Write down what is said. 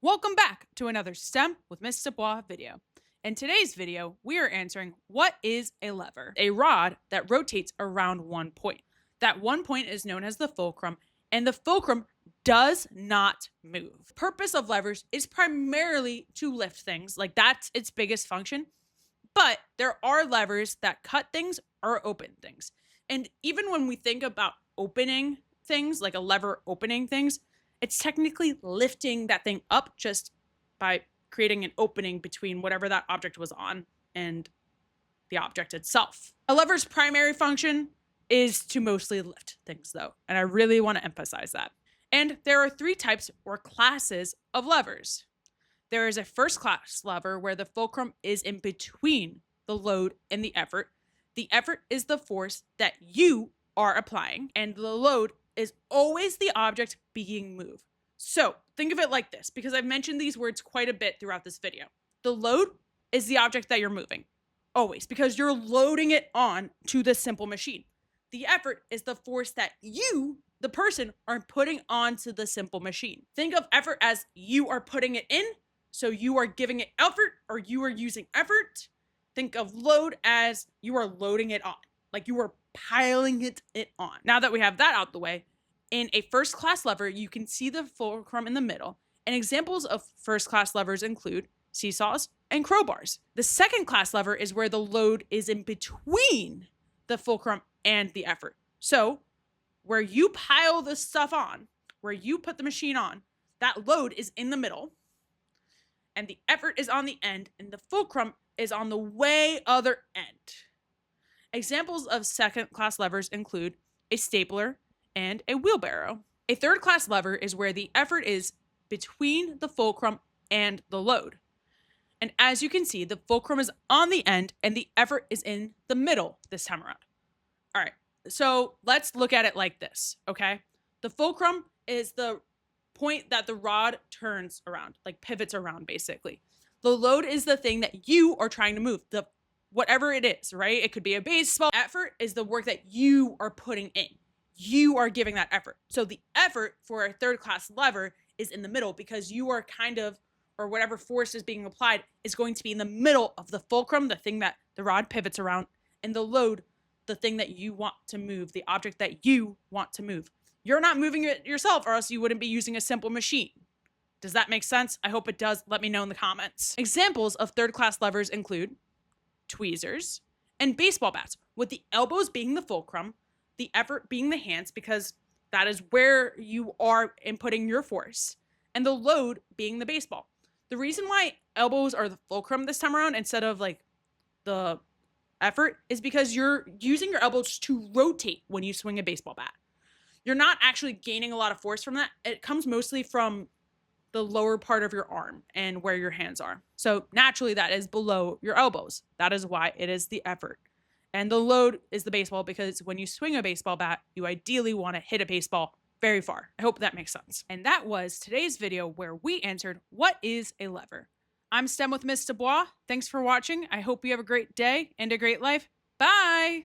Welcome back to another STEM with Miss Dubois video. In today's video, we are answering what is a lever? A rod that rotates around one point. That one point is known as the fulcrum, and the fulcrum does not move. The purpose of levers is primarily to lift things, like that's its biggest function. But there are levers that cut things or open things. And even when we think about opening things, like a lever opening things, it's technically lifting that thing up just by creating an opening between whatever that object was on and the object itself. A lever's primary function is to mostly lift things, though, and I really want to emphasize that. And there are three types or classes of levers. There is a first class lever where the fulcrum is in between the load and the effort. The effort is the force that you are applying, and the load is always the object being moved. So think of it like this, because I've mentioned these words quite a bit throughout this video. The load is the object that you're moving, always, because you're loading it on to the simple machine. The effort is the force that you, the person, are putting onto the simple machine. Think of effort as you are putting it in, so you are giving it effort, or you are using effort. Think of load as you are loading it on, like you are piling it on. Now that we have that out the way, in a first class lever, you can see the fulcrum in the middle, and examples of first class levers include seesaws and crowbars. The second class lever is where the load is in between the fulcrum and the effort. So where you pile the stuff on, where you put the machine on, that load is in the middle, and the effort is on the end, and the fulcrum is on the way other end. Examples of second class levers include a stapler and a wheelbarrow. A third class lever is where the effort is between the fulcrum and the load. And as you can see, the fulcrum is on the end and the effort is in the middle this time around. All right, so let's look at it like this, okay? The fulcrum is the point that the rod turns around, like pivots around basically. The load is the thing that you are trying to move, the whatever it is, right? It could be a baseball. Effort is the work that you are putting in. You are giving that effort. So the effort for a third class lever is in the middle because you are kind of, or whatever force is being applied is going to be in the middle of the fulcrum, the thing that the rod pivots around, and the load, the thing that you want to move, the object that you want to move. You're not moving it yourself, or else you wouldn't be using a simple machine. Does that make sense? I hope it does. Let me know in the comments. Examples of third class levers include tweezers and baseball bats, with the elbows being the fulcrum, the effort being the hands, because that is where you are inputting your force, and the load being the baseball. The reason why elbows are the fulcrum this time around instead of like the effort is because you're using your elbows to rotate when you swing a baseball bat. You're not actually gaining a lot of force from that. It comes mostly from the lower part of your arm and where your hands are. So naturally that is below your elbows. That is why it is the effort. And the load is the baseball, because when you swing a baseball bat, you ideally want to hit a baseball very far. I hope that makes sense. And that was today's video where we answered what is a lever. I'm STEM with Miss Dubois. Thanks for watching. I hope you have a great day and a great life. Bye!